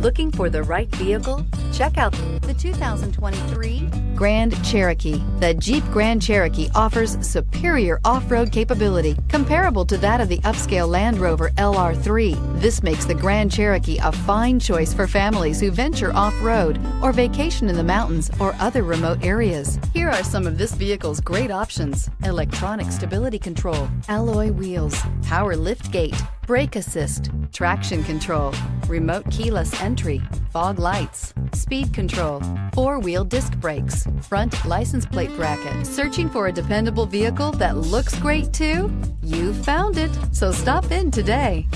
Looking for the right vehicle? Check out the 2023 Grand Cherokee. The Jeep Grand Cherokee offers superior off-road capability comparable to that of the upscale Land Rover LR3. This makes the Grand Cherokee a fine choice for families who venture off-road or vacation in the mountains or other remote areas. Here are some of this vehicle's great options: electronic stability control, alloy wheels, power lift gate, brake assist, traction control, remote keyless entry, fog lights, speed control, four-wheel disc brakes, front license plate bracket. Searching for a dependable vehicle that looks great too? You found it, so stop in today.